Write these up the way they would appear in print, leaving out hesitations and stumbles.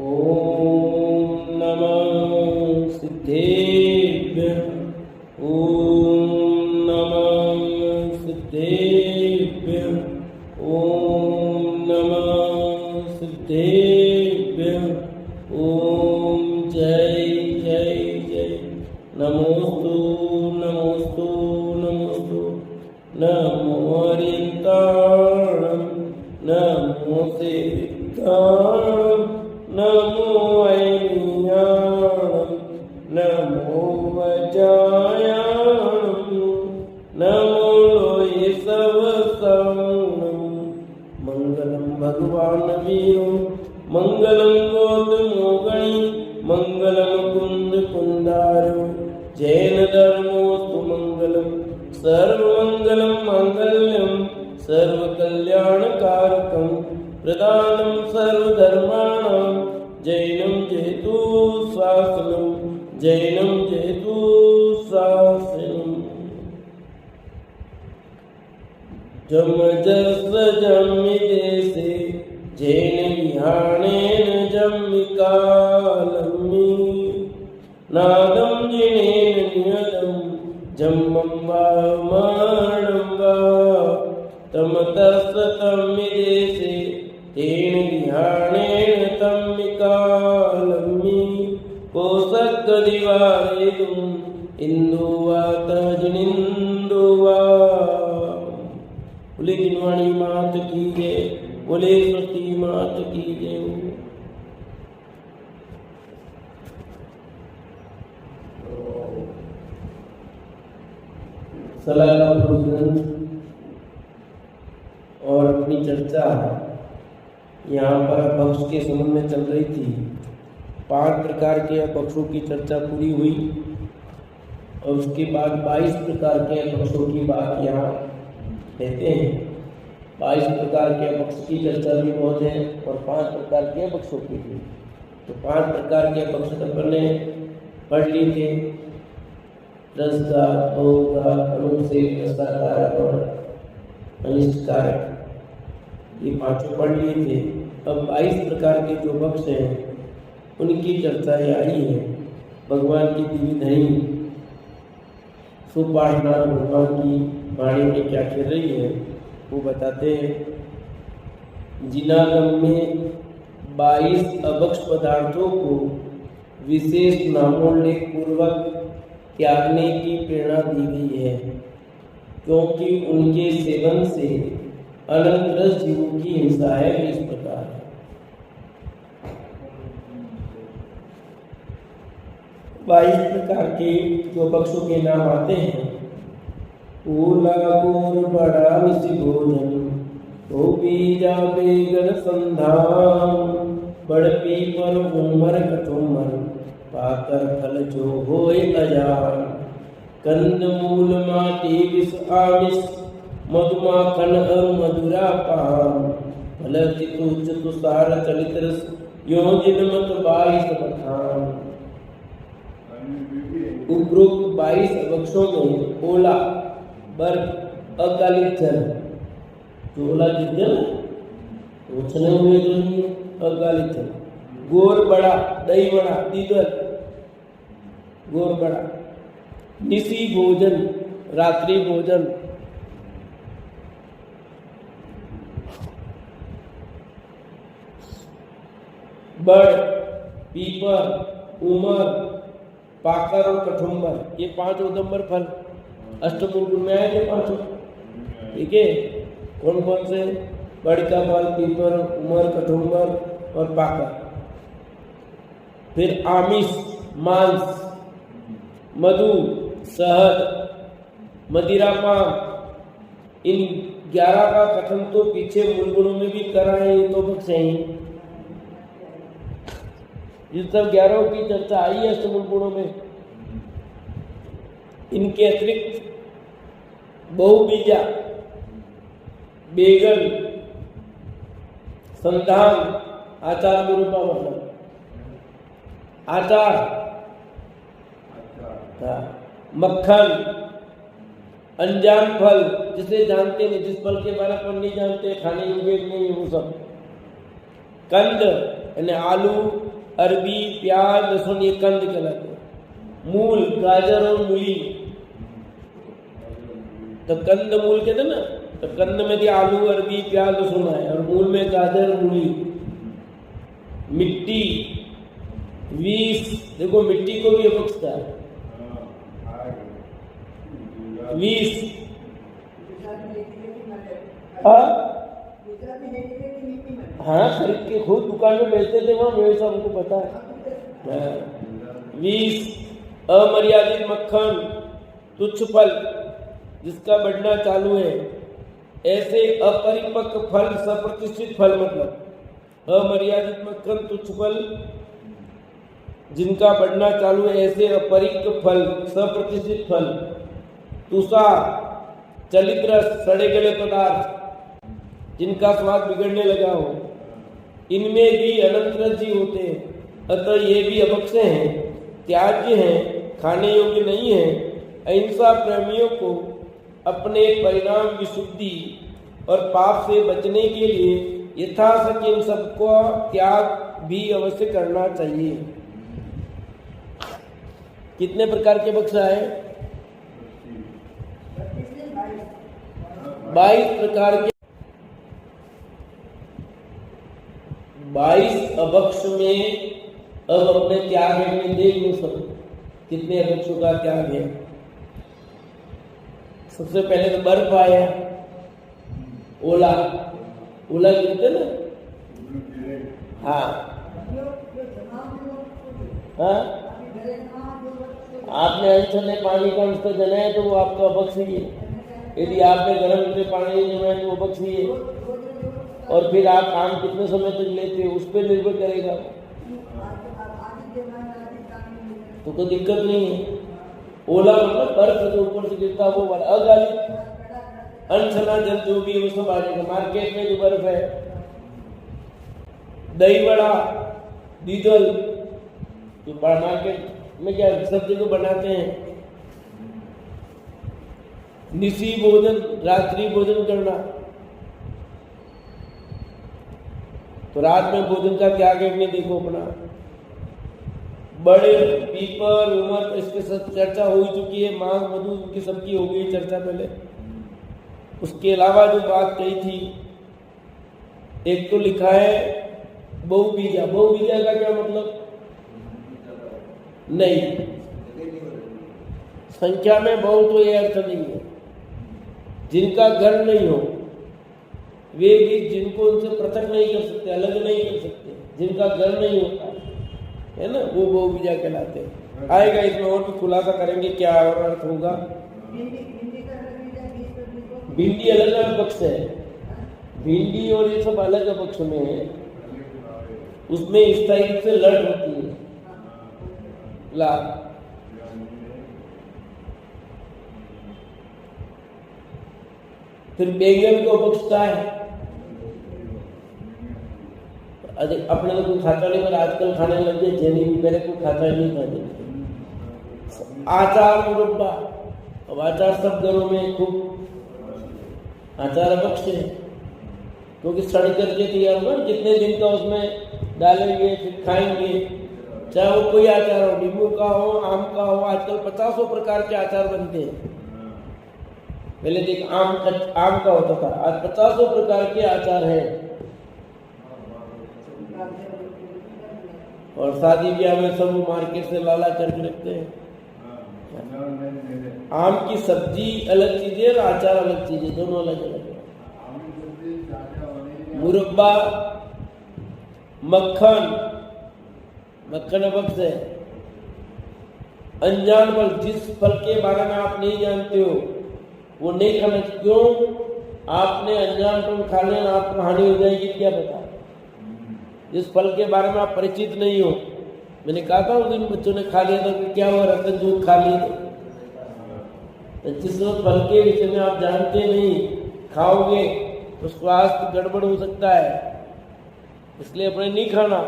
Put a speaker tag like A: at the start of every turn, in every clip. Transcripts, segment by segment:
A: ओम नमः सिद्धेभ्यः। ओम नमः सिद्धेभ्यः। ओम नमः सिद्धेभ्यः। ओम जय जय जय। नमोस्तु नमोस्तु नमोस्तु। नमो हरिताणं नमो सेविताणं नमो ऐनियाणं नमो वजायाणं नमो लोये सवसाणं। मंगलम भगवान वीरो मंगलम गौतमोगणी मंगलम कुंद कुंदारो जैन धर्मोस्तु मंगलम सर्वमंगलम मांगल्यम सर्वकल्याणकारकं प्रदानं सर्वधर्माणां जैनं जयतु शासनं जैनं जयतु शासनम्। जमजस जम्मिदेशे जैन विहाणेन जम्मिकालम्मि नादं जिनेन नियतं जम्मं वा मरणं वा तमतस्तमिदेशे तेन विहाणेन तम्मिकालम्मि कोसक्कदिवारेतुम् इंदुवा तजनिंदुवा। बोले जिनवाणी मात की जय, बोले सरस्वती मात की जय। सलाह और अपनी चर्चा यहाँ पर पक्ष के संबंध में चल रही थी। 5 प्रकार के पक्षों की चर्चा पूरी हुई और उसके बाद 22 प्रकार के पक्षों की बात यहाँ कहते हैं। 22 प्रकार के पक्ष की चर्चा भी बहुत है और 5 प्रकार के पक्षों की भी। तो 5 प्रकार के पक्ष अपन ने पढ़ लिए थे। रसगार, बहुगार, अनुच्छेद, रसाकारक और अनिष्टकारक, ये 5 पढ़ लिए थे। अब 22 प्रकार के जो पक्ष हैं उनकी चर्चा आई है। भगवान की दिव्य धनी सुपाठनाथ भगवान की वाणी में क्या कह रही है वो बताते हैं। जिनागम में 22 अभक्ष पदार्थों को विशेष नामोल्लेख पूर्वक त्यागने की प्रेरणा दी गई है, क्योंकि उनके सेवन से अनंत रस जीवों की हिंसा है। इस प्रकार 22 प्रकार के जो पक्षों के नाम आते हैं। ओला गोर बड़ा मिसी भोजन तो बीजा बेगन संधान बड़ पीपर उमर कठोमर पाकर फल जो होए अजान कंद मूल माटी विष आमिष मधुमाखन और मधुरा पान फल चितुच तुषार चलित रस यो जिनमत 22 बखान। उपरोक्त 22 अभक्षों में ओला बर्फ अकालिक जल, जो ओला जल उछले हुए जो नहीं अकालिक जल, गोर बड़ा दही बड़ा दीदर गोर बड़ा, निसी भोजन रात्रि भोजन, बड़ पीपर उमर पाकर और कठुम्बर, ये 5 उदम्बर फल अष्टमूल गुण में आए थे 5। ठीक है, कौन कौन से? बड़ का फल, पीपर, उमर, कठुम्बर और पाकर। फिर आमिष मांस, मधु, शहद, मदिरापान। इन 11 का कथन तो पीछे मूल गुणों में भी करा है, ये तो पक्ष है ही। इस सब 11 की चर्चा आई है अष्टमूल गुणों में। इनके अतिरिक्त बहुबीजा, बेगन, संधान, आचार गुरुपा मतलब आचार, मक्खन, अनजान फल, जिसे जानते नहीं, जिस फल के बारे में नहीं जानते, खाने योग्य नहीं, वो सब कंद यानी आलू, अरबी, प्याज, लहसुन, ये कंद कहलाते हैं। मूल गाजर और मूली, तो कंद मूल कहते हैं ना, तो कंद में भी आलू, अरबी, प्याज, लहसुन है, और मूल में गाजर, मूली। मिट्टी, विष, देखो मिट्टी को भी बख्शता है। विष, हाँ खरीद के खुद दुकान में बेचते थे वहाँ, मेरे सब हमको पता है। विष, अमर्यादित मक्खन, तुच्छ फल जिसका बढ़ना चालू है, ऐसे अपरिपक्व फल, सप्रतिष्ठित फल, मतलब अमर्यादित मक्खन, तुच्छ फल जिनका बढ़ना चालू है, ऐसे अपरिपक्व फल, सप्रतिष्ठित फल। तुषार, चलित रस, सड़े गले पदार्थ जिनका स्वाद बिगड़ने लगा हो, इनमें भी अनंत रस जी होते हैं, अतः ये भी अभक्ष्य हैं, त्याज्य हैं, खाने योग्य नहीं है। अहिंसा प्रेमियों को अपने परिणाम विशुद्धि और पाप से बचने के लिए यथाशक्ति इन सबको त्याग भी अवश्य करना चाहिए। कितने प्रकार के बक्सा है? 22 प्रकार के। 22 अभक्ष में अब अपने त्याग में देख लो सब कितने अभक्षों का त्याग है। सबसे पहले तो बर्फ आया, ओला, ओला गिरते ना, हाँ हाँ, आपने अनछने पानी का अंश जलाया तो वो आपका अभक्ष ही है। यदि आपने गर्म से पानी जमाया तो वो अभक्ष ही है। और फिर आप आम कितने समय तक लेते हो उस पर निर्भर करेगा, तो कोई दिक्कत नहीं है। ओला मतलब बर्फ जो ऊपर से गिरता वो वाला। अगालित अनछना जल जो भी है वो सब आ जाएगा। मार्केट में जो बर्फ है, दही बड़ा, डीजल, जो मार्केट में क्या सब जगह बनाते हैं। निशी भोजन, रात्रि भोजन करना, तो रात में भोजन का त्याग है। देखो अपना बड़े पीपर, उमर, इसके साथ चर्चा हो चुकी है। मांग, मधु की सबकी हो गई चर्चा पहले। उसके अलावा जो बात कही थी, एक तो लिखा है बहुबीजा। बहुबीजा का क्या मतलब? नहीं, संख्या में बहु तो ये अर्थ नहीं है। जिनका घर नहीं हो वे भी, जिनको उनसे पृथक नहीं कर सकते, अलग नहीं कर सकते, जिनका घर नहीं होता है ना, वो बहुबीजा कहलाते हैं। आएगा इसमें और भी खुलासा करेंगे क्या और अर्थ होगा। भिंडी अलग अलग पक्ष है, भिंडी और ये सब अलग पक्ष में है। उसमें स्थायी रूप से लड़ होती है, लाभ। फिर बैंगन को बख्शता है। अपने तो कोई खाता नहीं, पर आजकल खाने लग गए जैनी भी, पहले कोई खाता नहीं था। आचार, मुरब्बा, अब आचार सब घरों में खूब आचार अभक्ष है, क्योंकि सड़ करके तैयार होगा। जितने दिन का उसमें डालेंगे फिर खाएंगे, चाहे वो कोई आचार हो, नींबू का हो, आम का हो। आजकल 50 प्रकार के आचार बनते हैं। पहले देख आम का होता था, आज 50 प्रकार के आचार हैं। और शादी ब्याह में सब मार्केट से लाला करके रखते हैं। आम की सब्जी अलग चीज है और आचार अलग चीज है, दोनों अलग अलग है। मुरब्बा, मक्खन, मक्खन अभक्ष है। अनजान फल, जिस फल के बारे में आप नहीं जानते हो वो नहीं खाना। क्यों? आपने अनजान फल खा लेना, आपको हानि हो जाएगी, क्या पता। जिस फल के बारे में आप परिचित नहीं हो, मैंने कहा था उस दिन बच्चों ने खा लिया था, क्या हुआ, रतन दूध खा लिए तो जिस फल के विषय में आप जानते नहीं, खाओगे तो स्वास्थ्य गड़बड़ हो सकता है, इसलिए अपने नहीं खाना।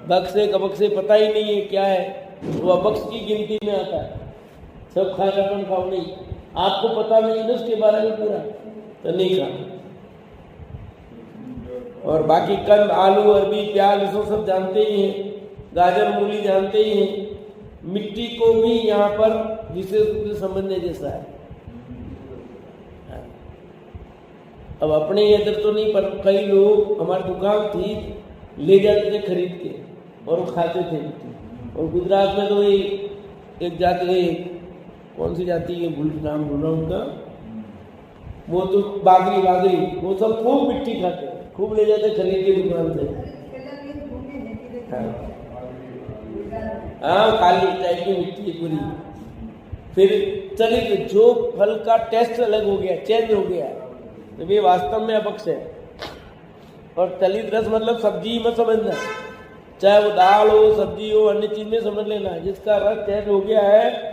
A: बक्से कबक्से पता ही नहीं है क्या है, वो अबक्स की गिनती में आता है। सब खाना अपन खाओ नहीं, आपको पता नहीं ना उसके बारे में पूरा, तो नहीं खाना। और बाकी कंद, आलू, अरबी, प्याज इसको सब जानते ही हैं, गाजर, मूली जानते ही हैं। मिट्टी को भी यहाँ पर विशेष रूप से समझने जैसा है। अब अपने इधर तो नहीं, पर कई लोग, हमारी दुकान थी, ले जाते थे खरीद के और वो खाते थे। और गुजरात में तो एक जाति, कौन सी जाति है, नाम भूल रहा हूँ उनका, वो तो बागरी, वो सब खूब मिट्टी खाते, खूब ले जाते खरीद के दुकान से। हाँ, काली टाइप की मिट्टी है पूरी। फिर चलिए, जो फल का टेस्ट अलग हो गया, चेंज हो गया, तो ये वास्तव में अपक्ष है। और चलित रस मतलब सब्जी मत समझना, चाहे वो दाल हो, सब्जी हो, अन्य चीज में समझ लेना। जिसका रस चेंज हो गया है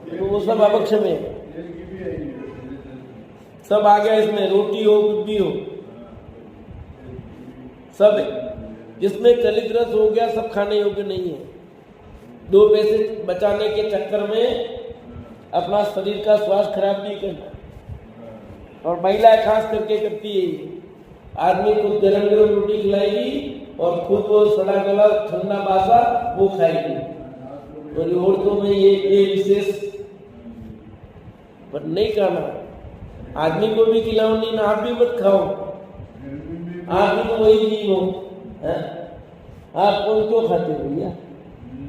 A: तो वो सब अपक्ष में है। सब आ गया इसमें, रोटी हो, कुछ भी हो, सब जिसमें चलित रस हो गया सब खाने योग्य नहीं है। 2 पैसे बचाने के चक्कर में अपना शरीर का स्वास्थ्य खराब नहीं करना। और महिलाएं खास करके करती है, आदमी को गरम गरम रोटी खिलाएगी और खुद वो सड़ा गला ठंडा बासा वो खाएगी। और औरतों में ये विशेष पर नहीं करना। आदमी को भी खिलाओ नहीं ना, आप भी मत खाओ, आप भी तो वही जीव हो। आप कौन क्यों खाते हो भैया?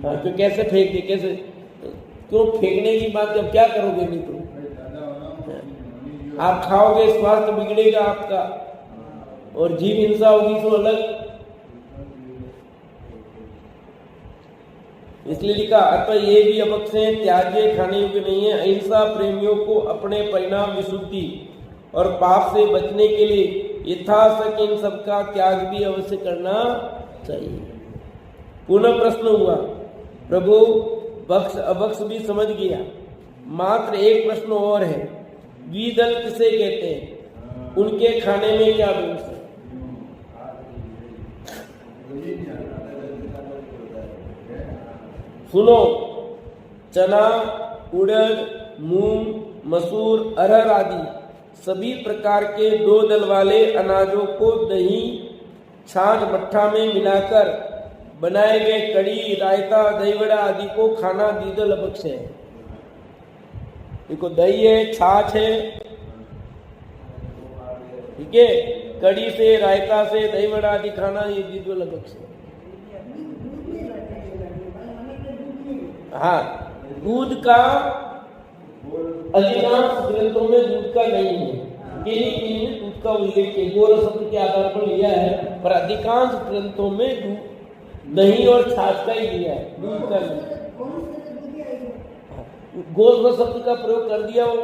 A: हाँ, तो कैसे फेंक दे, कैसे क्यों फेंकने की बात, जब क्या करोगे? नहीं तो आप खाओगे, स्वास्थ्य बिगड़ेगा आपका, और जीव हिंसा होगी तो अलग। इसलिए लिखा, अतः ये भी अपक्ष है, त्याज्य, खाने योग्य नहीं है। अहिंसा प्रेमियों को अपने परिणाम, विशुद्धि और पाप से बचने के लिए यथाशक्ति इन सबका त्याग भी अवश्य करना चाहिए। पुनः प्रश्न हुआ, प्रभु बक्ष अबक्ष भी समझ गया, मात्र एक प्रश्न और है, द्विदल किसे कहते हैं? उनके खाने में क्या दोष है? सुनो, चना, उड़द, मूंग, मसूर, अरहर आदि सभी प्रकार के 2 दल वाले अनाजों को दही, छाछ, मट्ठा में मिलाकर बनाए गए कड़ी, रायता, दही वड़ा आदि को खाना द्विदल अपक्ष है। देखो, दही है, छाछ है, ठीक है, कड़ी से, रायता से, दही वड़ा आदि खाना ये द्विदल अपक्ष है। हाँ, दूध का अधिकांश ग्रंथों में दूध का नहीं है, किन्हीं दूध का उल्लेख है, गोरस शब्द के आधार पर लिया है, पर अधिकांश ग्रंथों में दही और छाछ का ही लिया है, दूध का नहीं। गोरस शब्द का प्रयोग कर दिया वो,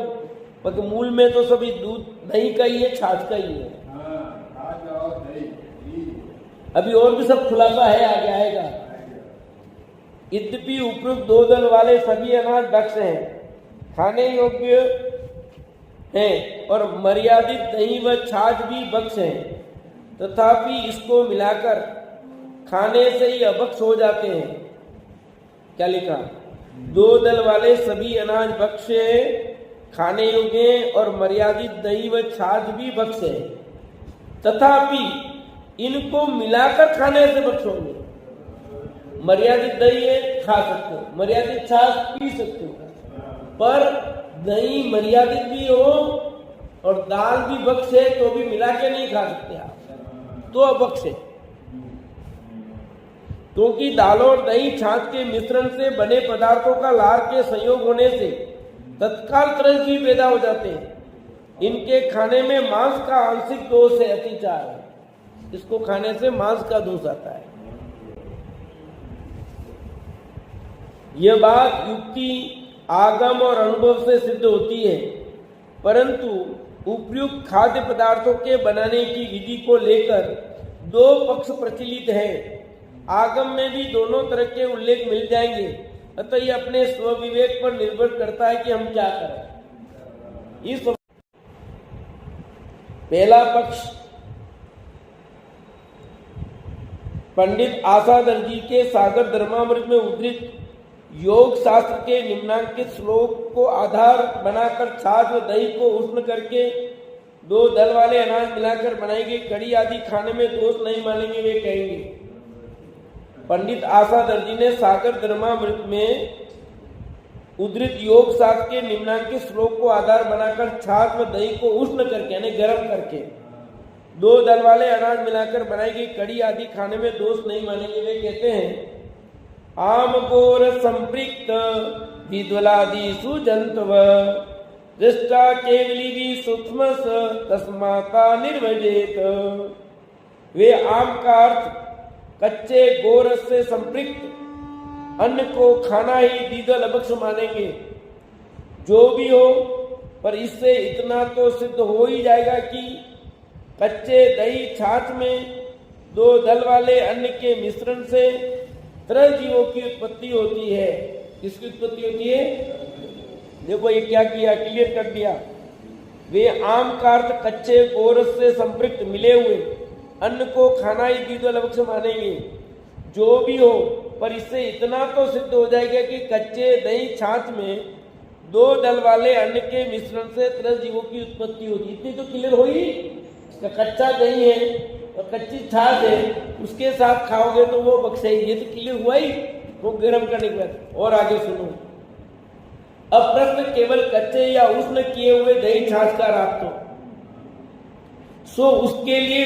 A: पर मूल में तो सभी दूध, दही का ही है, छाछ का ही है। अभी और भी सब खुलासा है, आगे आएगा। यद्यपि उपयुक्त 2 दल वाले सभी अनाज भक्ष हैं, खाने योग्य हैं, और मर्यादित दही व छाछ भी भक्ष हैं, तथापि इसको मिलाकर खाने से ही अभक्ष हो जाते हैं। क्या लिखा? 2 दल वाले सभी अनाज भक्ष हैं, खाने योग्य हैं, और मर्यादित दही व छाछ भी भक्ष है, तथापि इनको मिलाकर खाने से भक्ष होंगे। मर्यादित दही है, खा सकते हो, मर्यादित छाछ पी सकते हो, पर दही मर्यादित भी हो और दाल भी भक्ष है तो भी मिला के नहीं खा सकते आप, तो अभक्ष है। क्योंकि दालों और दही छाछ के मिश्रण से बने पदार्थों का लार के संयोग होने से तत्काल त्रस भी पैदा हो जाते हैं। इनके खाने में मांस का आंशिक दोष है, अतिचार है, इसको खाने से मांस का दोष आता है। यह बात युक्ति, आगम और अनुभव से सिद्ध होती है, परंतु उपयुक्त खाद्य पदार्थों के बनाने की विधि को लेकर 2 पक्ष प्रचलित हैं। आगम में भी दोनों तरह के उल्लेख मिल जाएंगे, अतः यह अपने स्वविवेक पर निर्भर करता है कि हम क्या करें। इस पहला पक्ष पंडित आसादर जी के सागर धर्मामृत में उद्धृत योग शास्त्र के निम्नांकित श्लोक को आधार बनाकर छाछ व दही को उष्ण करके दो दल वाले अनाज मिलाकर बनाई गई कड़ी आदि खाने में दोष नहीं मानेंगे वे कहेंगे। पंडित आशा दर्जी ने सागर धर्मामृत में उद्धृत योग शास्त्र के निम्नांकित श्लोक को आधार बनाकर छाछ में दही को उष्ण करके यानी गर्म करके दो दल वाले अनाज मिलाकर बनाई गई कड़ी आदि खाने में दोष नहीं मानेंगे वे कहते हैं आम गोर संपृक्त विद्वलादिषु जंतव दृष्टा केवली भी सूक्ष्म तस्माता निर्वजेत। वे आम का अर्थ कच्चे गोरस से संपृक्त अन्न को खाना ही दीदल अबक्ष मानेंगे। जो भी हो पर इससे इतना तो सिद्ध हो ही जाएगा कि कच्चे दही छाछ में दो दल वाले अन्न के मिश्रण से तरह जीवों की उत्पत्ति होती है। किसकी उत्पत्ति होती है? देखो ये क्या किया, क्लियर कर दिया। वे आम का अर्थ कच्चे गोरस से संपृक्त मिले हुए अन्न को खाना ही दीदल अबक्ष मानेंगे। जो भी हो पर इससे इतना तो सिद्ध हो जाएगा कि कच्चे दही छाछ में दो दल वाले अन्न के मिश्रण से तरह जीवों की उत्पत्ति होती। इतनी तो क्लियर हुई। कच्चा दही है और कच्ची छाछ है, उसके साथ खाओगे तो वो बक्से ही। ये तो क्लियर हुआ ही वो गर्म करने के बाद। और आगे सुनो, अब प्रश्न केवल कच्चे या उष्ण किए हुए दही छाछ का रात सो उसके लिए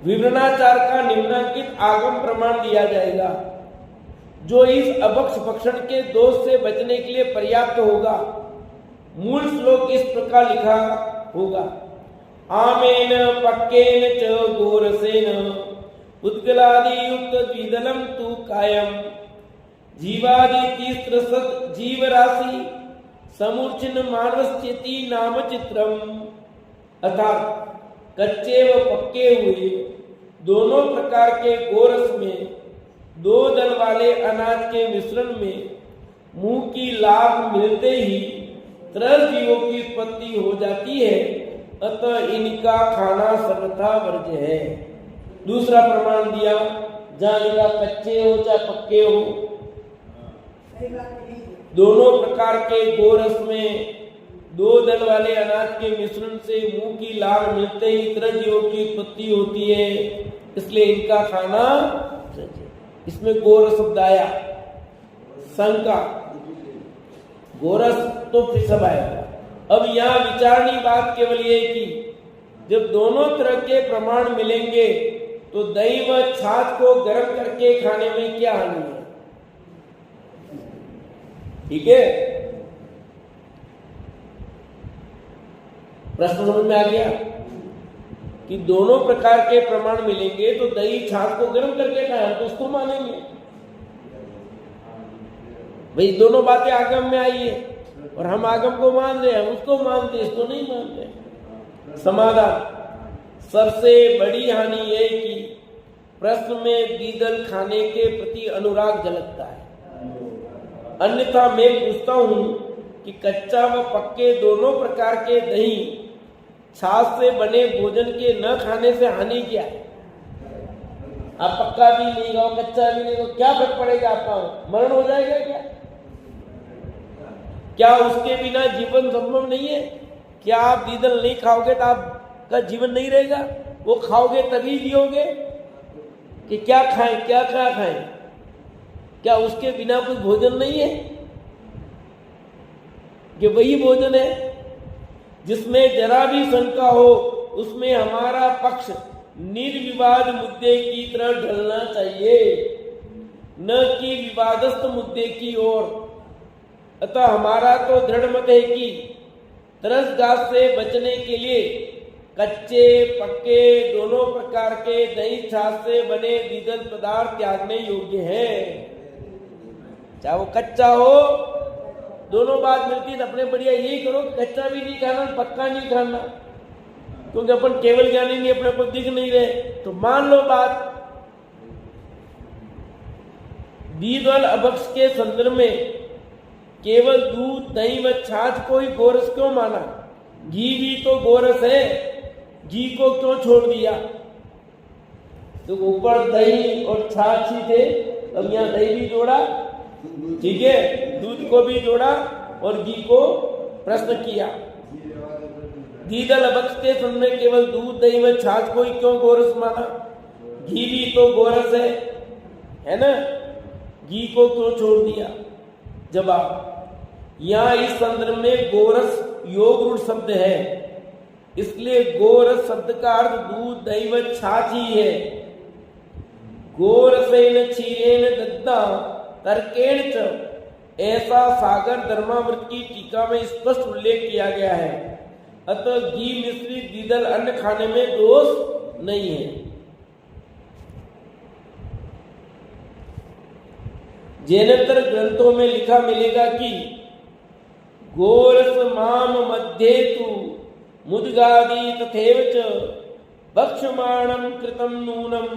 A: विवरणाचार का निम्नांकित आगम प्रमाण दिया जाएगा जो इस अभक्ष भक्षण के दोष से बचने के लिए पर्याप्त होगा। मूल श्लोक इस प्रकार लिखा होगा आमेन पक्केन च गोरसेन उद्गलादि युक्त द्विदलम तु कायम जीवादि तीस्रसत जीव राशि समूर्छिन मानवस्यति नाम चित्रम। अर्थात कच्चे व पक्के हुए दोनों प्रकार के गोरस में दो दल वाले अनाज के मिश्रण में मुंह की लाभ मिलते ही तरह जीवों की उत्पत्ति हो जाती है। अतः इनका खाना सर्वथा वर्ज्य है। दूसरा प्रमाण दिया जहां लिखा कच्चे हो चाहे पक्के हो, दोनों प्रकार के गोरस में दो दल वाले अनाज के मिश्रण से मुंह की लाभ मिलते ही तरह जीवों की उत्पत्ति होती है, इसलिए इनका खाना। इसमें गोरस शब्द आया, शंका, गोरस तो फिर सब आएगा। अब यहाँ विचारनी बात केवल ये कि जब दोनों तरह के प्रमाण मिलेंगे तो दही व छाछ को गर्म करके खाने में क्या हानि है? ठीक है, प्रश्न समझ में आ गया कि दोनों प्रकार के प्रमाण मिलेंगे तो दही छाछ को गर्म करके खाएं तो उसको मानेंगे। भाई दोनों बातें आगम में आई है और हम आगम को मान रहे हैं, उसको मानते हैं, इसको नहीं मानते। समाधान, सबसे बड़ी हानि यह कि प्रश्न में दीदल खाने के प्रति अनुराग झलकता है। अन्यथा मैं पूछता हूं कि कच्चा व पक्के दोनों प्रकार के दही छाछ से बने भोजन के न खाने से हानि क्या है? आप पक्का भी नहीं खाओ, कच्चा भी नहीं खाओ, क्या फर्क पड़ेगा? आपका मरण हो जाएगा क्या? क्या उसके बिना जीवन संभव नहीं है? क्या आप दीदल नहीं खाओगे तो आपका जीवन नहीं रहेगा? वो खाओगे तभी जियोगे कि क्या खाएं, क्या खाएं? क्या उसके बिना कोई भोजन नहीं है? कि वही भोजन है जिसमें जरा भी शंका हो, उसमें हमारा पक्ष निर्विवाद मुद्दे की तरह ढलना चाहिए, न कि विवादस्थ मुद्दे की ओर। अतः हमारा तो दृढ़ मत है कि तरस घास से बचने के लिए कच्चे पक्के दोनों प्रकार के दही छाछ से बने दीदल पदार्थ त्यागने योग्य है। चाहे वो कच्चा हो, दोनों बात मिलती है, अपने बढ़िया यही करो, कच्चा भी नहीं खाना, पक्का नहीं खाना, क्योंकि अपन केवल ज्ञानी नहीं, अपने को दिख नहीं रहे तो मान लो बात। दीदल अभक्ष के संदर्भ में केवल दूध दही व छाछ को ही गोरस क्यों माना? घी भी तो गोरस है, घी को क्यों छोड़ दिया? तो ऊपर दही और छाछ ही थे, अब यहाँ दही भी जोड़ा, ठीक है, दूध को भी जोड़ा और घी को प्रश्न किया। दीदल बख्शते सुनने केवल दूध दही व छाछ को ही क्यों गोरस माना? घी भी तो गोरस है ना, घी को क्यों छोड़ दिया? जवाब, यहाँ इस संदर्भ में गोरस योग रूढ़ शब्द है, इसलिए गोरस शब्द का अर्थ दूध दही व छाछ ही है। गोरसेन क्षीरेन दद्दा तर्केण च, ऐसा सागर धर्मामृत की टीका में स्पष्ट उल्लेख किया गया है। अतः घी मिश्रित द्विदल अन्न खाने में दोष नहीं है। जैनेतर ग्रंथों में लिखा मिलेगा कि गोरस माम मध्ये तु मुद्गादि तथैव च भक्ष्यमाणं कृतं नूनं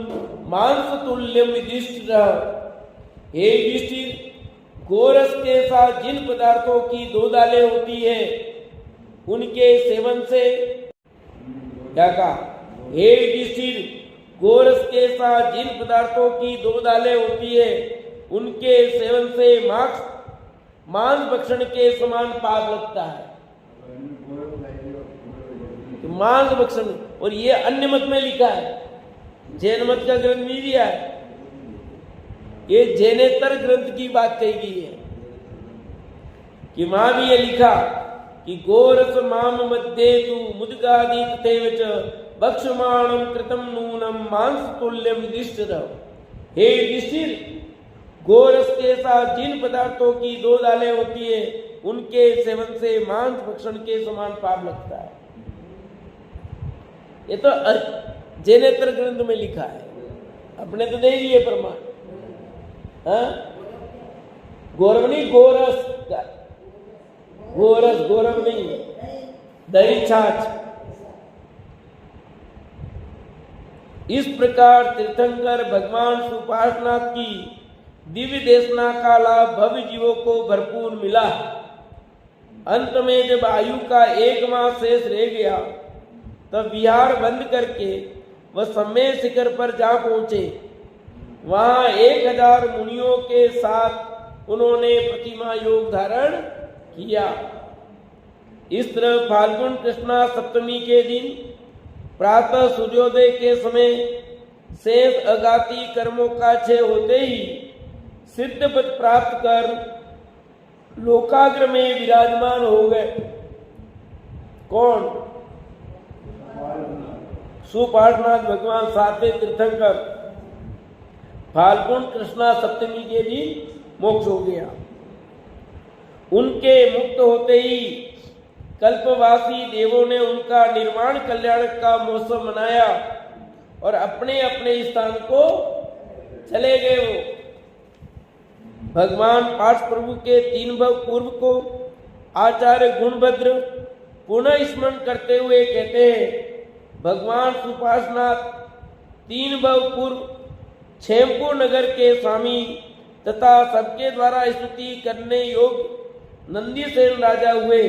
A: मांस तुल्यम युधिष्ठिरः। हे युधिष्ठिर, गोरस के साथ जिन पदार्थों की दो दालें होती है उनके सेवन से, क्या कहा? हे युधिष्ठिर, गोरस के साथ जिन पदार्थों की दो दालें होती है उनके सेवन से मांस भक्षण के समान पाप लगता है। तो मांस भक्षण, और ये अन्य मत में लिखा है, जैन मत का ग्रंथ नहीं दिया है, ये जैनेतर ग्रंथ की बात कही गई है कि वहां भी ये लिखा कि गोरस माम मध्ये तु मुद्गादि तथैव च भक्ष्यमाणं कृतं नूनं मांस तुल्यम युधिष्ठिरः। हे युधिष्ठिर, गोरस के साथ जिन पदार्थों की दो दालें होती है उनके सेवन से मांस भक्षण के समान पाप लगता है। ये तो जैनेतर ग्रंथ में लिखा है, अपने तो दे दिए प्रमाण। गौरव नहीं, गोरस, गोरस गौरव नहीं, दही छाछ। इस प्रकार तीर्थंकर भगवान सुपार्श्वनाथ की दिव्य देशना का लाभ भव्य जीवों को भरपूर मिला। अंत में जब आयु का 1 मास शेष रह गया तब विहार बंद करके वह सम्मेय शिखर पर जा पहुंचे। वहां 1000 मुनियों के साथ उन्होंने प्रतिमा योग धारण किया। इस तरह फाल्गुन कृष्णा सप्तमी के दिन प्रातः सूर्योदय के समय शेष अगाती कर्मों का क्षय होते ही सिद्ध पद प्राप्त कर लोकाग्र में विराजमान हो गए। कौन? सुपार्श्वनाथ भगवान 7वें तीर्थंकर। फाल्गुन कृष्णा सप्तमी के दिन मोक्ष हो गया। उनके मुक्त होते ही कल्पवासी देवों ने उनका निर्वाण कल्याण का महोत्सव मनाया और अपने अपने स्थान को चले गए। वो भगवान पार्थ प्रभु के 3 भव पूर्व को आचार्य गुणभद्र पुनः स्मरण करते हुए कहते हैं, भगवान सुपार्श्वनाथ 3 भव पूर्व क्षेमपुर नगर के स्वामी तथा सबके द्वारा स्तुति करने योग्य नंदीसेन राजा हुए।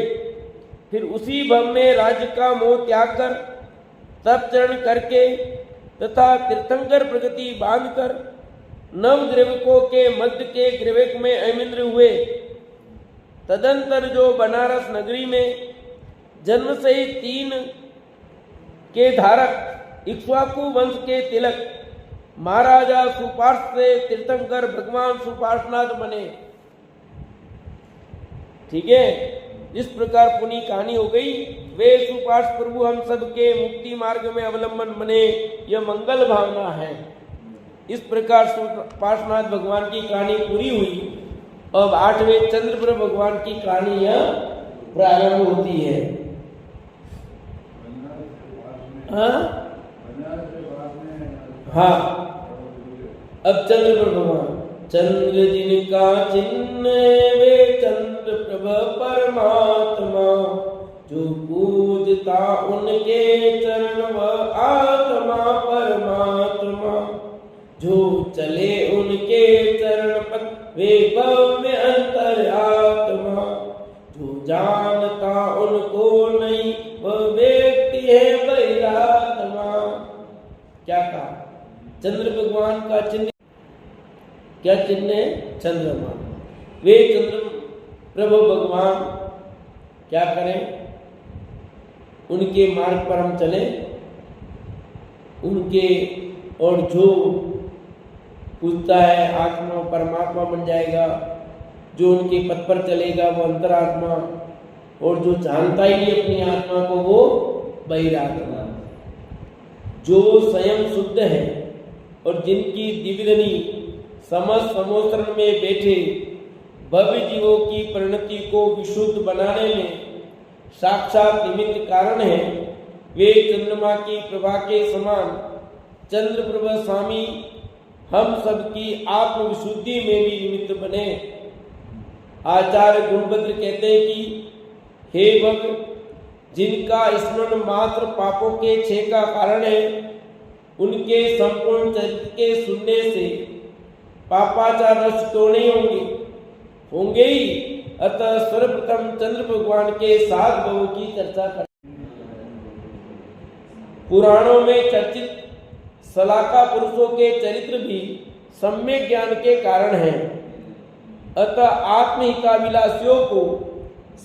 A: फिर उसी भव में राज्य का मोह त्याग कर तपचरण करके तथा तीर्थंकर प्रगति बांधकर नवद्रेवकों के मध्य के ग्रीवेक में ऐमिंद्र हुए। तदंतर जो बनारस नगरी में जन्म से ही 3 के धारक इक्ष्वाकु वंश के तिलक महाराजा सुपार्श्व से तीर्थंकर भगवान सुपार्श्वनाथ बने। ठीक है, इस प्रकार पुनी कहानी हो गई। वे सुपार्श्व प्रभु हम सब के मुक्ति मार्ग में अवलंबन बने, यह मंगल भावना है। इस प्रकार सुपार्श्वनाथ भगवान की कहानी पूरी हुई। अब 8वें चंद्रप्र भगवान की कहानी यह प्रारंभ होती है। हाँ, अब चंद्रप्र भगवान। चंद्र जिनका चिन्ह वे चंद्र प्रभ परमात्मा, जो पूजता उनके चरण व आत्मा परमात्मा, जो चले उनके चरण पथ वे भव्य अंतरात्मा, जो जानता उनको नहीं वह व्यक्ति है वैरात्मा। क्या कहा? चंद्र भगवान का चिन्ह, क्या चिन्ह है? चंद्रमा। वे चंद्र प्रभु भगवान क्या करें? उनके मार्ग पर हम चले, उनके, और जो पूछता है आत्मा परमात्मा बन जाएगा, जो उनके पथ पर चलेगा वो अंतरात्मा, और जो जानता ही नहीं अपनी आत्मा को वो बहिरात्मा। जो स्वयं शुद्ध है और जिनकी दिव्यनी समस्त समोस्तरण में बैठे भव्य जीवों की परिणति को विशुद्ध बनाने में साक्षात निमित्त कारण है, वे चंद्रमा की प्रभा के समान चंद्रप्रभा स्वामी हम सबकी आत्म विशुद्धि में भी निमित्त बने। आचार्य गुणभद्र कहते हैं कि हे भक्त, जिनका स्मरण मात्र पापों के क्षय का कारण है, उनके संपूर्ण चरित्र के सुनने से पापाचार नष्ट तो नहीं होंगे ही। अतः सर्वप्रथम चंद्र भगवान के 7 भवों की चर्चा कर। पुराणों में चर्चित सलाका पुरुषों के चरित्र भी सम्यक ज्ञान के कारण हैं। अतः आत्महिताभिलाषियों को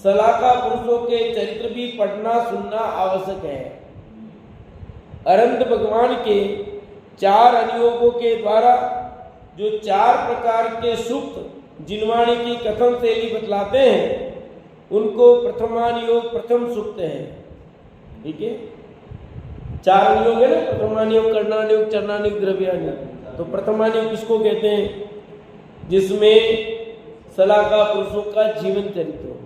A: सलाका पुरुषों के चरित्र भी पढ़ना सुनना आवश्यक है। अनंत भगवान के 4 अनुयोगों के द्वारा जो 4 प्रकार के सुक्त जिनवाणी की कथन शैली बतलाते हैं, उनको प्रथमानुयोग प्रथम सुक्त है। ठीक है, 4 अनुयोग है ना, प्रथमानुयोग, करणानुयोग, चरणानुयोग, द्रव्यानुयोग। तो प्रथमानुयोग किसको कहते हैं? जिसमें सलाका पुरुषों का जीवन चरित्र हो।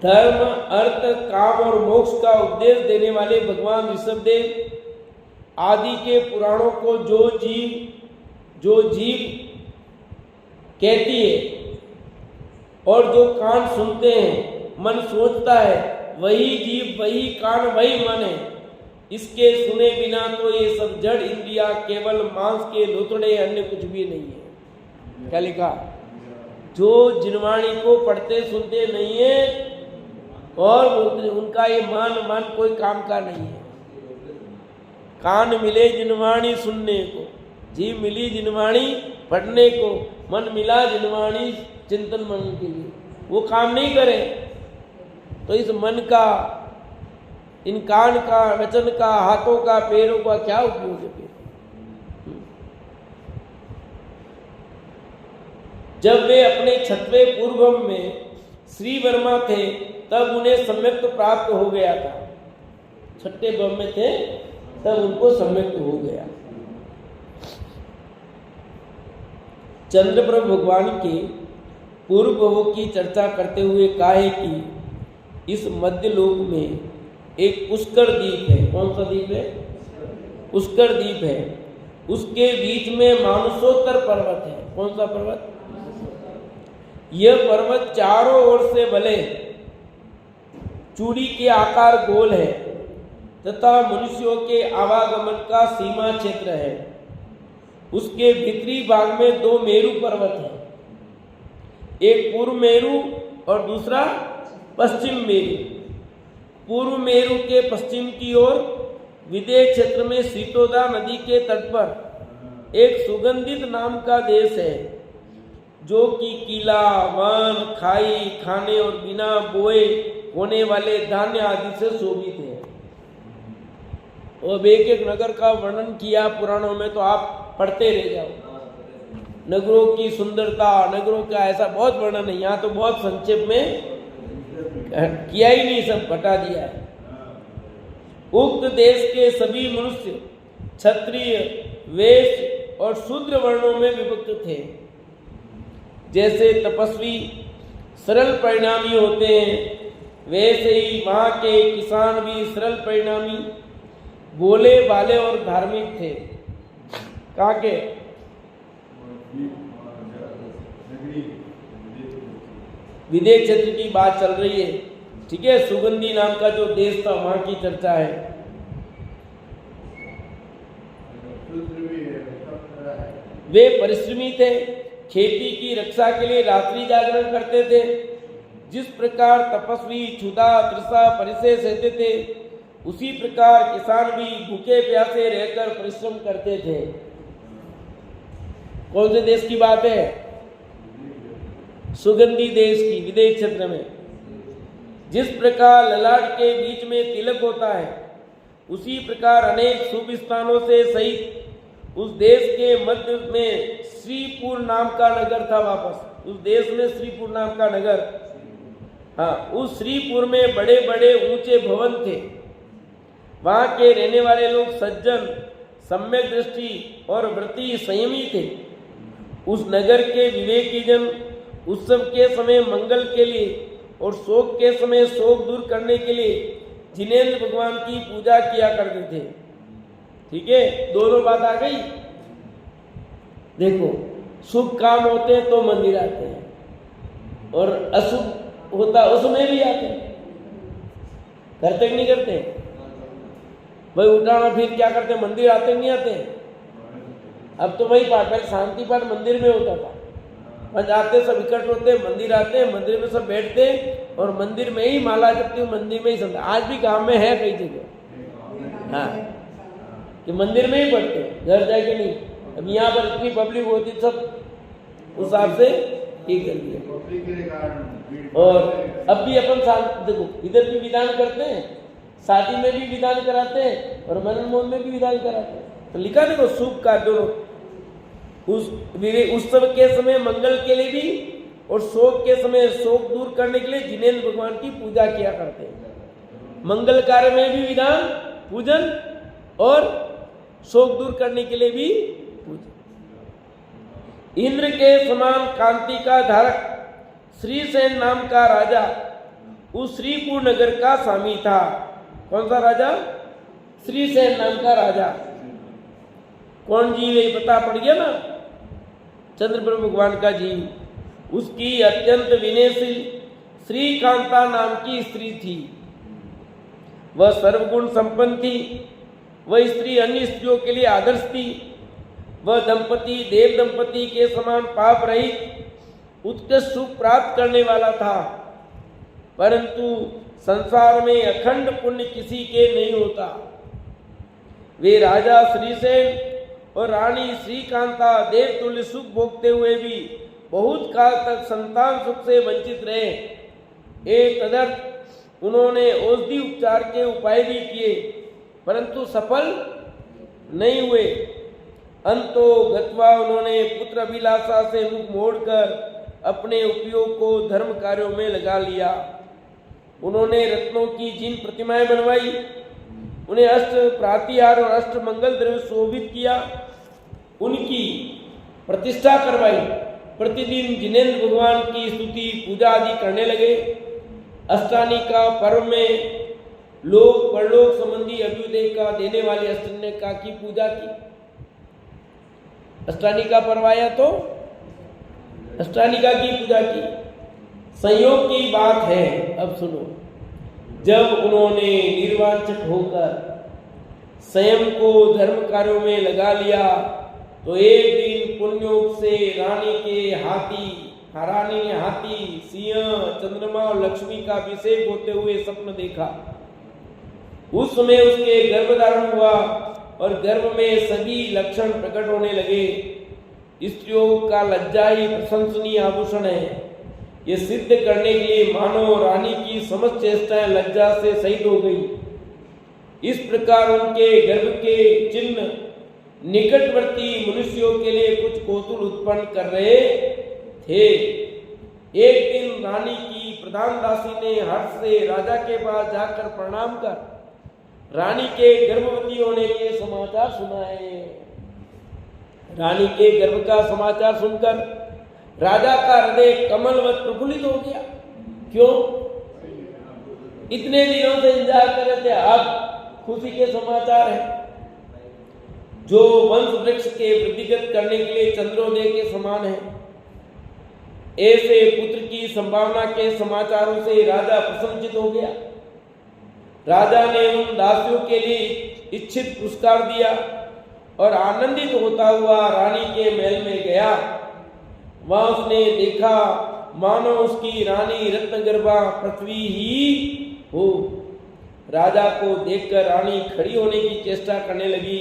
A: धर्म, अर्थ, काम और मोक्ष का उपदेश देने वाले भगवान ऋषभदेव आदि के पुराणों को जो जीव कहती है और जो कान सुनते हैं, मन सोचता है, वही जीव, वही कान, वही मन है। इसके सुने बिना तो ये सब जड़ इंद्रिया केवल मांस के लोथड़े, अन्य कुछ भी नहीं है। क्या लिखा? जो जिनवाणी को पढ़ते सुनते नहीं है और उनका ये मन कोई काम का नहीं है। कान मिले जिनवाणी सुनने को, जीव मिली जिनवाणी पढ़ने को, मन मिला जिनवाणी चिंतन मन के लिए, वो काम नहीं करे तो इस मन का, इन कान का, वचन का, हाथों का, पैरों का क्या उपयोग है? जब वे अपने 6वें पूर्वम में श्री वर्मा थे, तब उन्हें सम्यक्त प्राप्त हो गया था। 6ठे भव में थे तब उनको सम्यक्त हो गया। चंद्रप्रभु भगवान के पूर्व भवों की चर्चा करते हुए कहा है कि इस मध्य लोक में एक पुष्कर द्वीप है। कौन सा द्वीप है? पुष्कर द्वीप है। उसके बीच में मानुषोत्तर पर्वत है। कौन सा पर्वत? यह पर्वत चारों ओर से भले चूड़ी के आकार गोल है तथा मनुष्यों के आवागमन का सीमा क्षेत्र है। उसके भीतरी भाग में 2 मेरु पर्वत हैं, एक पूर्व मेरु और दूसरा पश्चिम मेरु। पूर्व मेरु के पश्चिम की ओर विदेह क्षेत्र में सीतोदा नदी के तट पर एक सुगंधित नाम का देश है, जो कि किला, वन, खाई, खाने और बिना बोए होने वाले धान्य आदि से शोभित है। और एक नगर का वर्णन किया पुराणों में, तो आप पढ़ते रह जाओ। नगरों की सुंदरता, नगरों का ऐसा बहुत वर्णन है। यहाँ तो बहुत संक्षेप में किया ही नहीं, सब बता दिया है। उक्त देश के सभी मनुष्य क्षत्रिय, वैश्य और शूद्र वर्णों में विभक्त थे। जैसे तपस्वी सरल परिणामी होते हैं, वैसे ही वहाँ के किसान भी सरल परिणामी, भोले भाले और धार्मिक थे। कहाँ के? विदेह क्षेत्र की बात चल रही है। ठीक है, सुगंधी नाम का जो देश था वहां की चर्चा है। वे परिश्रमी थे, खेती की रक्षा के लिए रात्रि जागरण करते थे। जिस प्रकार तपस्वी क्षुधा, तृषा, परिचय सहते थे, उसी प्रकार किसान भी भूखे प्यासे रहकर परिश्रम करते थे। कौन से देश की बात है? सुगंधी देश की, विदेह क्षेत्र में। जिस प्रकार ललाट के बीच में तिलक होता है, उसी प्रकार अनेक शुभ स्थानों से सहित उस देश के मध्य में श्रीपुर नाम का नगर था। वापस उस देश में श्रीपुर नाम का नगर, हाँ, उस श्रीपुर में बड़े बड़े ऊंचे भवन थे। वहां के रहने वाले लोग सज्जन, सम्यक दृष्टि और व्रती संयमी थे। उस नगर के विवेकी जन उत्सव के समय मंगल के लिए और शोक के समय शोक दूर करने के लिए जिनेंद्र भगवान की पूजा किया करते थे। ठीक है, दोनों बात आ गई। देखो, शुभ काम होते हैं तो मंदिर आते हैं, और अशुभ होता उसमें भी आते हैं। करते कि नहीं करते भाई? उठाना फिर क्या करते, मंदिर आते नहीं आते? अब तो वही पाठ, पहले शांति पाठ मंदिर में होता था। आते सब इकट्ठ होते, मंदिर आते, मंदिर में सब बैठते और मंदिर में ही माला जपती हूँ, मंदिर में ही संता। आज भी गांव में है कई जगह, हाँ, कि मंदिर में ही पढ़ते, घर जाके नहीं। अब यहाँ पर इतनी पब्लिक होती, सब उस हिसाब से ठीक कर दिया। और अब भी अपन शांत, देखो इधर भी विधान करते हैं, शादी में भी विधान कराते हैं और मनन मोहन में भी विधान कराते हैं। तो लिखा देखो, शुभ का दोनों। उस उत्सव के समय मंगल के लिए भी और शोक के समय शोक दूर करने के लिए जिनेंद्र भगवान की पूजा किया करते हैं। मंगल कार्य में भी विधान पूजन और शोक दूर करने के लिए भी पूजन। इंद्र के समान कांति का धारक श्रीसेन नाम का राजा उस श्रीपुर नगर का स्वामी था। कौन सा राजा? श्रीसेन नाम का राजा। कौन जीव है पता पड़ गया ना? चंद्रप्रभु भगवान का जीव। उसकी अत्यंत विनयशील श्रीकांता नाम की स्त्री थी। वह सर्वगुण संपन्न थी। वह स्त्री अन्य स्त्रियों के लिए आदर्श थी। वह दंपति देव दंपति के समान पाप रहित उत्कृष्ट सुख प्राप्त करने वाला था। परंतु संसार में अखंड पुण्य किसी के नहीं होता। वे राजा श्रीसेन और रानी श्रीकांता देवतुल्य सुख भोगते हुए भी बहुत काल तक संतान सुख से वंचित रहे। एक तदर्थ उन्होंने औषधि उपचार के उपाय भी किए, परंतु सफल नहीं हुए। अंतो गत्वा उन्होंने पुत्र अभिलाषा से मुख मोड़कर अपने उपयोग को धर्म कार्यों में लगा लिया। उन्होंने रत्नों की जिन प्रतिमाएं बनवाई, उन्हें अष्ट प्रातिहार और अष्ट मंगल द्रव्य शोभित किया, उनकी प्रतिष्ठा करवाई। प्रतिदिन जिनेंद्र भगवान की स्तुति पूजा आदि करने लगे। अष्टानिका पर्व में लोग परलोक संबंधी अभ्युदय का देने वाले अष्टानिका की पूजा की। अष्टानिका पर्व आया तो अष्टानिका की पूजा की। संयोग की बात है। अब सुनो, जब उन्होंने निर्वांछित होकर स्वयं को धर्म कार्यों में लगा लिया, तो एक दिन पुण्योग से रानी ने हाथी, सिंह, चंद्रमा और लक्ष्मी का अभिषेक होते हुए स्वप्न देखा। उस समय उसके गर्भ धारण हुआ और गर्भ में सभी लक्षण प्रकट होने लगे। स्त्रियों का लज्जा ही प्रशंसनीय आभूषण है। ये सिद्ध करने के लिए मानो रानी की समस्त चेष्टाएं लज्जा से शहीद हो गई। इस प्रकार उनके गर्भ के चिन्ह निकटवर्ती मनुष्यों के लिए कुछ कौतूहल उत्पन्न कर रहे थे। एक दिन रानी की प्रधान दासी ने हर्ष से राजा के पास जाकर प्रणाम कर रानी के गर्भवती होने के समाचार सुनाए। रानी के गर्भ का समाचार सुनकर राजा का हृदय कमलवत प्रफुल्लित हो गया। क्यों? इतने दिनों से इंतजार कर रहे थे, अब खुशी के समाचार है। जो वंश वृक्ष के वृद्धिगत करने के लिए चंद्रोदय के समान है, ऐसे पुत्र की संभावना के समाचारों से राजा प्रसन्नचित हो गया। राजा ने उन दासियों के लिए इच्छित पुरस्कार दिया और आनंदित होता हुआ रानी के महल में गया। वहां उसने देखा मानो उसकी रानी रत्नगर्भा पृथ्वी ही हो। राजा को देखकर रानी खड़ी होने की चेष्टा करने लगी,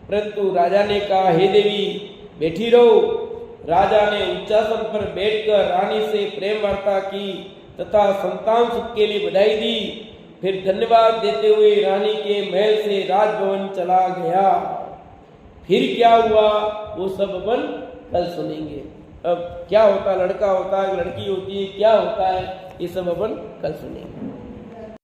A: परंतु राजा ने कहा, हे देवी बैठी रहो। राजा ने उच्चासन पर बैठकर रानी से प्रेम वार्ता की तथा संतान सुख के लिए बधाई दी। फिर धन्यवाद देते हुए रानी के महल से राजभवन चला गया। फिर क्या हुआ वो सब अपन कल सुनेंगे। अब क्या होता, लड़का होता है, लड़की होती है, क्या होता है, ये सब अपन कल सुनेंगे।